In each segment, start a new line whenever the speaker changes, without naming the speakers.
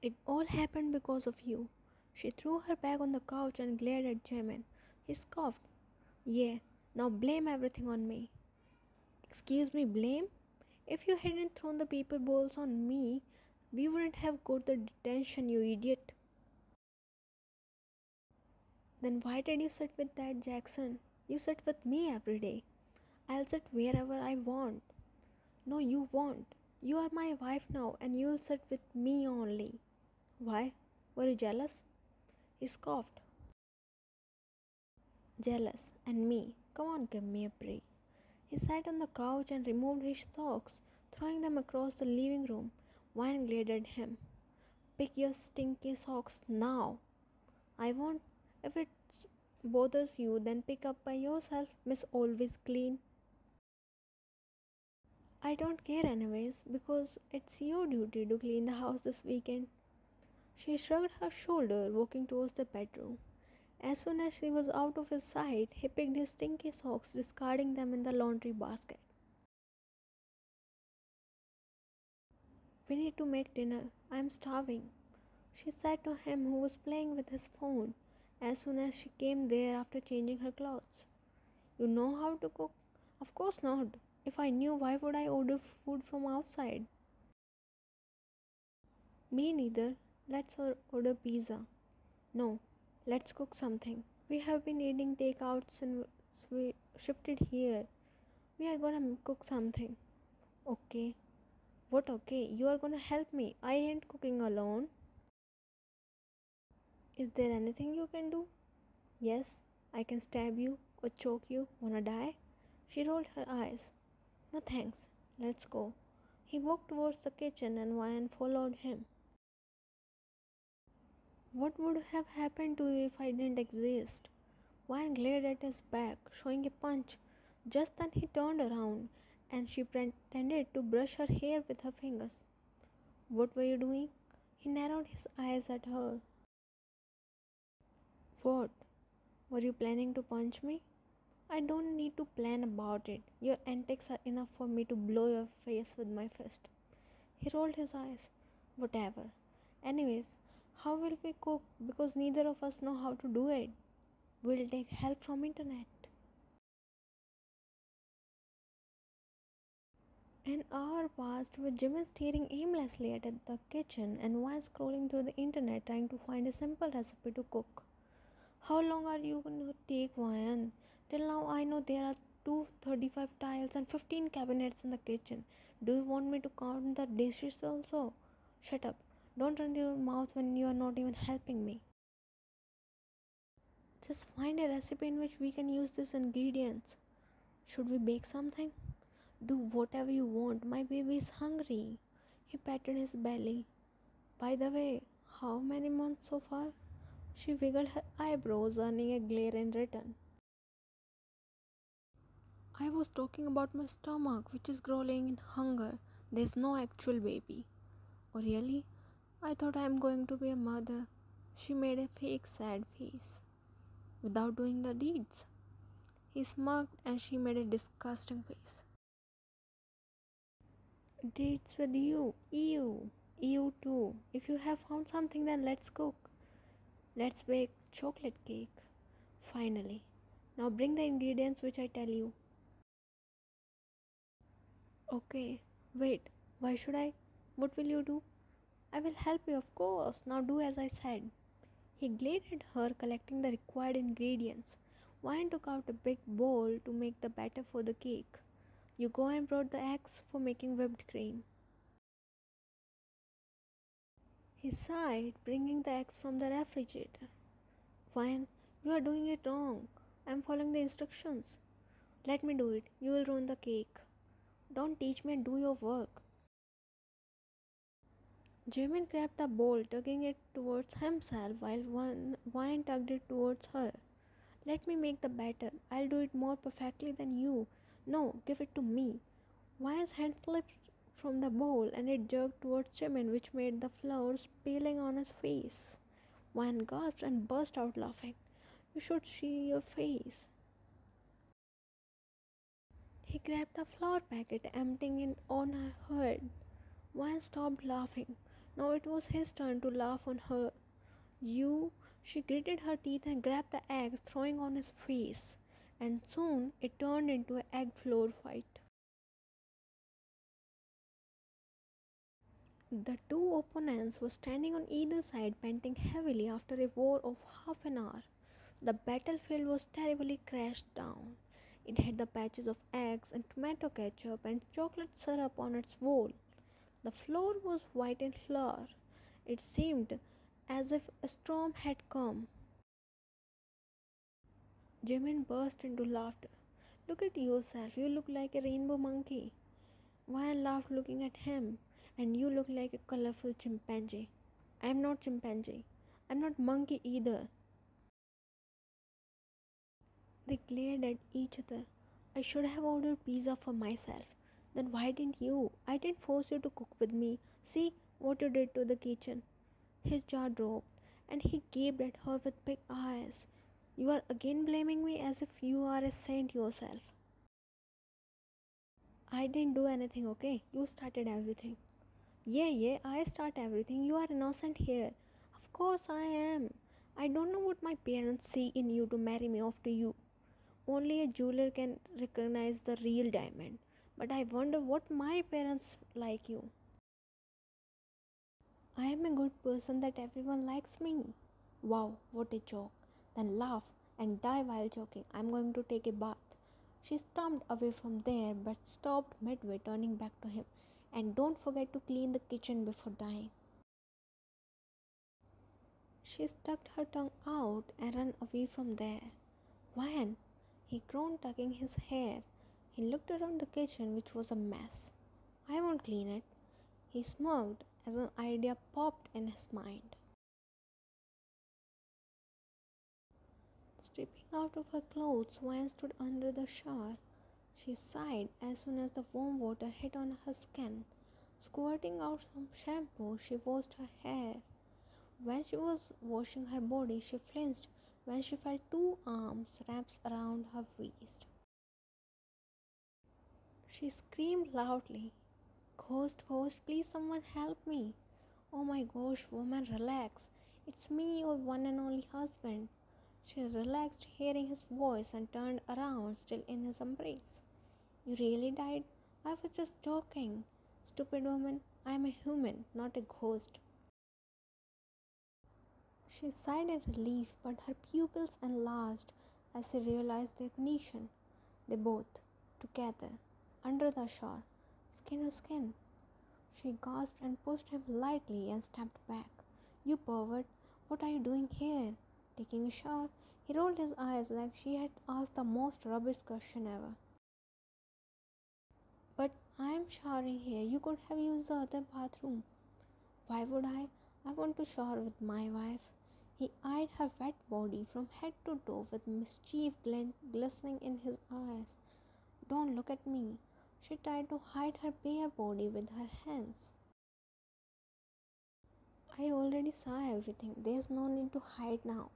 It all happened because of you. She threw her bag on the couch and glared at Jimin. He scoffed. Yeah, now blame everything on me. Excuse me, blame? If you hadn't thrown the paper balls on me, we wouldn't have got the detention, you idiot. Then why did you sit with that Jackson? You sit with me every day. I'll sit wherever I want. No, you won't. You are my wife now and you'll sit with me only. Why? Were you jealous? He scoffed. Jealous. And me. Come on, give me a break. He sat on the couch and removed his socks, throwing them across the living room. Wine glared at him. Pick your stinky socks now. I won't. If it bothers you, then pick up by yourself, Miss Always Clean. I don't care anyways, because it's your duty to clean the house this weekend. She shrugged her shoulder, walking towards the bedroom. As soon as she was out of his sight, he picked his stinky socks, discarding them in the laundry basket. We need to make dinner. I am starving, she said to him, who was playing with his phone, as soon as she came there after changing her clothes. You know how to cook? Of course not. If I knew, why would I order food from outside? Me neither. Let's order pizza. No, let's cook something. We have been eating takeouts and we shifted here. We are gonna cook something. Okay. What okay? You are gonna help me. I ain't cooking alone. Is there anything you can do? Yes, I can stab you or choke you. Wanna die? She rolled her eyes. No thanks. Let's go. He walked towards the kitchen and Ryan followed him. What would have happened to you if I didn't exist? Ryan glared at his back, showing a punch. Just then he turned around and she pretended to brush her hair with her fingers. What were you doing? He narrowed his eyes at her. What? Were you planning to punch me? I don't need to plan about it. Your antics are enough for me to blow your face with my fist. He rolled his eyes. Whatever. Anyways, how will we cook? Because neither of us know how to do it. We'll take help from internet. An hour passed with Jimin staring aimlessly at the kitchen and while scrolling through the internet trying to find a simple recipe to cook. How long are you going to take, Ryan? Till now I know there are 235 tiles and 15 cabinets in the kitchen. Do you want me to count the dishes also? Shut up. Don't run your mouth when you are not even helping me. Just find a recipe in which we can use these ingredients. Should we bake something? Do whatever you want. My baby is hungry. He patted his belly. By the way, how many months so far? She wiggled her eyebrows, earning a glare in return. I was talking about my stomach, which is growling in hunger. There's no actual baby. Oh, really? I thought I'm going to be a mother. She made a fake sad face. Without doing the deeds. He smirked and she made a disgusting face. Deeds with you. Ew. You too. If you have found something, then let's cook. Let's bake chocolate cake. Finally. Now bring the ingredients which I tell you. Okay. Wait. Why should I? What will you do? I will help you, of course. Now do as I said. He glared at her, collecting the required ingredients. Wine took out a big bowl to make the batter for the cake. You go and brought the eggs for making whipped cream. He sighed, bringing the eggs from the refrigerator. Wine, you are doing it wrong. I am following the instructions. Let me do it. You will ruin the cake. Don't teach me and do your work. Jimin grabbed the bowl, tugging it towards himself while Wine tugged it towards her. Let me make the batter. I'll do it more perfectly than you. No, give it to me. Wine's hand slipped from the bowl and it jerked towards Jimin, which made the flour spilling on his face. Wine gasped and burst out laughing. You should see your face. He grabbed the flour packet, emptying it on her head. Wine stopped laughing. Now it was his turn to laugh on her. You, she gritted her teeth and grabbed the eggs, throwing on his face. And soon it turned into an egg floor fight. The two opponents were standing on either side, panting heavily after a war of half an hour. The battlefield was terribly crashed down. It had the patches of eggs and tomato ketchup and chocolate syrup on its wall. The floor was white in flour. It seemed as if a storm had come. Jimin burst into laughter. Look at yourself, you look like a rainbow monkey. Wyan laughed looking at him. And you look like a colorful chimpanzee. I am not chimpanzee. I am not monkey either. They glared at each other. I should have ordered pizza for myself. Then why didn't you? I didn't force you to cook with me. See what you did to the kitchen. His jaw dropped and he gaped at her with big eyes. You are again blaming me as if you are a saint yourself. I didn't do anything, okay? You started everything. Yeah, I start everything. You are innocent here. Of course I am. I don't know what my parents see in you to marry me off to you. Only a jeweler can recognize the real diamond. But I wonder what my parents like you. I am a good person that everyone likes me. Wow, what a joke. Then laugh and die while joking. I'm going to take a bath. She stormed away from there but stopped midway, turning back to him. And don't forget to clean the kitchen before dying. She stuck her tongue out and ran away from there. When? He groaned, tugging his hair. He looked around the kitchen, which was a mess. I won't clean it. He smirked as an idea popped in his mind. Stripping out of her clothes, Wyan stood under the shower. She sighed as soon as the warm water hit on her skin. Squirting out some shampoo, she washed her hair. When she was washing her body, she flinched when she felt two arms wrapped around her waist. She screamed loudly, Ghost, ghost, please someone help me. Oh my gosh, woman, relax. It's me, your one and only husband. She relaxed, hearing his voice, and turned around, still in his embrace. You really died? I was just joking. Stupid woman, I am a human, not a ghost. She sighed in relief, but her pupils enlarged as she realized their condition. They both, together, under the shawl, skin to skin. She gasped and pushed him lightly and stepped back. You pervert, what are you doing here? Taking a shower? He rolled his eyes like she had asked the most rubbish question ever. But I am showering here. You could have used the other bathroom. Why would I? I want to shower with my wife. He eyed her wet body from head to toe with mischief glistening in his eyes. Don't look at me. She tried to hide her bare body with her hands. I already saw everything. There's no need to hide now.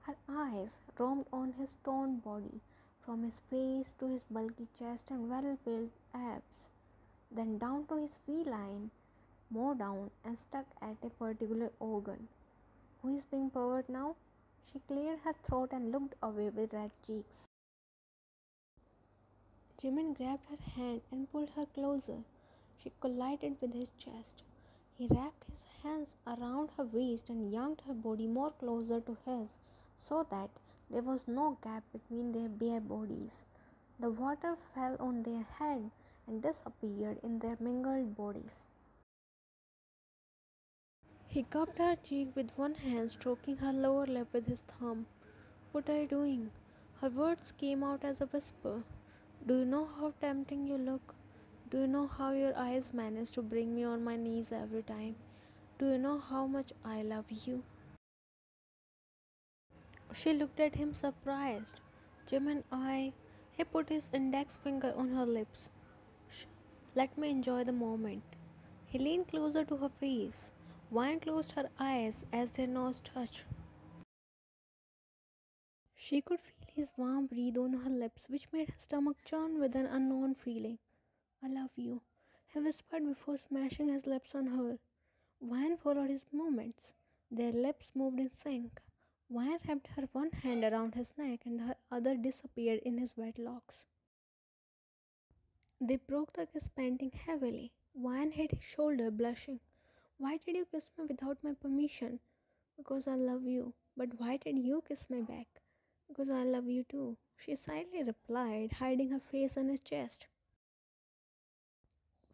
Her eyes roamed on his toned body, from his face to his bulky chest and well-built abs, then down to his V-line, more down and stuck at a particular organ. Who is being pervert now? She cleared her throat and looked away with red cheeks. Jimin grabbed her hand and pulled her closer. She collided with his chest. He wrapped his hands around her waist and yanked her body more closer to his so that there was no gap between their bare bodies. The water fell on their head and disappeared in their mingled bodies. He cupped her cheek with one hand, stroking her lower lip with his thumb. What are you doing? Her words came out as a whisper. Do you know how tempting you look? Do you know how your eyes manage to bring me on my knees every time? Do you know how much I love you? She looked at him surprised. Jimin, He put his index finger on her lips. Shh, let me enjoy the moment. He leaned closer to her face. Wine closed her eyes as their nose touched. She could feel his warm breath on her lips, which made her stomach churn with an unknown feeling. I love you, he whispered before smashing his lips on her. Wine followed his movements. Their lips moved in sync. Wine wrapped her one hand around his neck and her other disappeared in his wet locks. They broke the kiss, panting heavily. Wine hit his shoulder, blushing. Why did you kiss me without my permission? Because I love you. But why did you kiss me back? Because I love you too. She silently replied, hiding her face on his chest.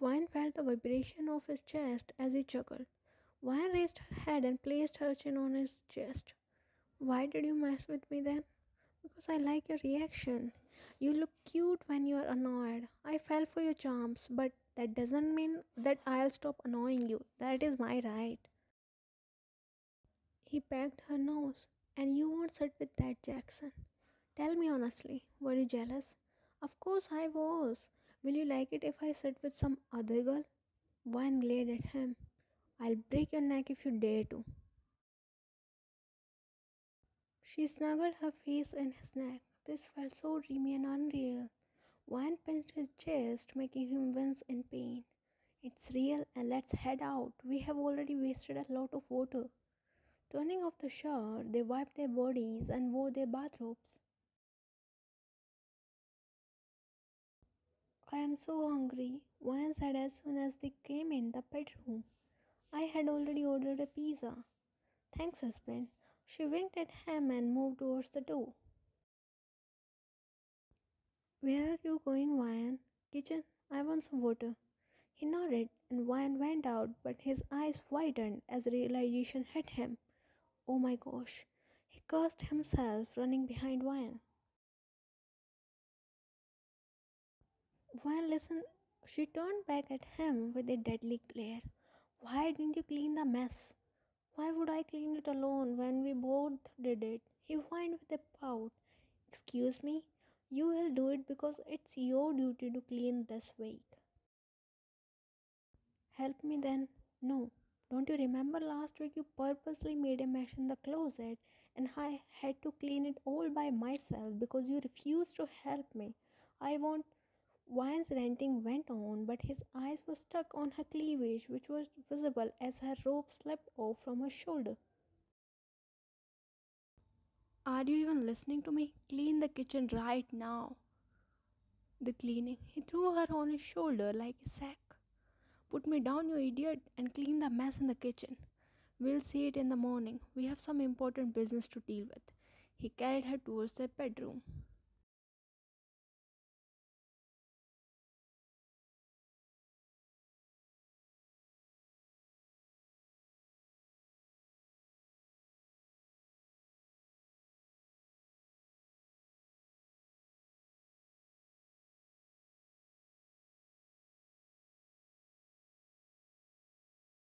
Wine felt the vibration of his chest as he chuckled. Wine raised her head and placed her chin on his chest. Why did you mess with me then? Because I like your reaction. You look cute when you are annoyed. I fell for your charms, but that doesn't mean that I'll stop annoying you. That is my right. He pecked her nose. And you won't sit with that Jackson. Tell me honestly, were you jealous? Of course I was. Will you like it if I sit with some other girl? One glared at him. I'll break your neck if you dare to. She snuggled her face in his neck. This felt so dreamy and unreal. One pinched his chest, making him wince in pain. It's real and let's head out. We have already wasted a lot of water. Turning off the shower, they wiped their bodies and wore their bathrobes. I am so hungry, Wan said as soon as they came in the bedroom. I had already ordered a pizza. Thanks, husband. She winked at him and moved towards the door. Where are you going, Ryan? Kitchen. I want some water. He nodded, and Ryan went out, but his eyes widened as realization hit him. Oh my gosh. He cursed himself, running behind Ryan. Ryan listened. She turned back at him with a deadly glare. Why didn't you clean the mess? Why would I clean it alone when we both did it? He whined with a pout. Excuse me? You will do it because it's your duty to clean this week. Help me then? No. Don't you remember last week you purposely made a mess in the closet and I had to clean it all by myself because you refused to help me? I won't. Vine's ranting went on, but his eyes were stuck on her cleavage, which was visible as her robe slipped off from her shoulder. Are you even listening to me? Clean the kitchen right now. The cleaning. He threw her on his shoulder like a sack. Put me down, you idiot, and clean the mess in the kitchen. We'll see it in the morning. We have some important business to deal with. He carried her towards their bedroom.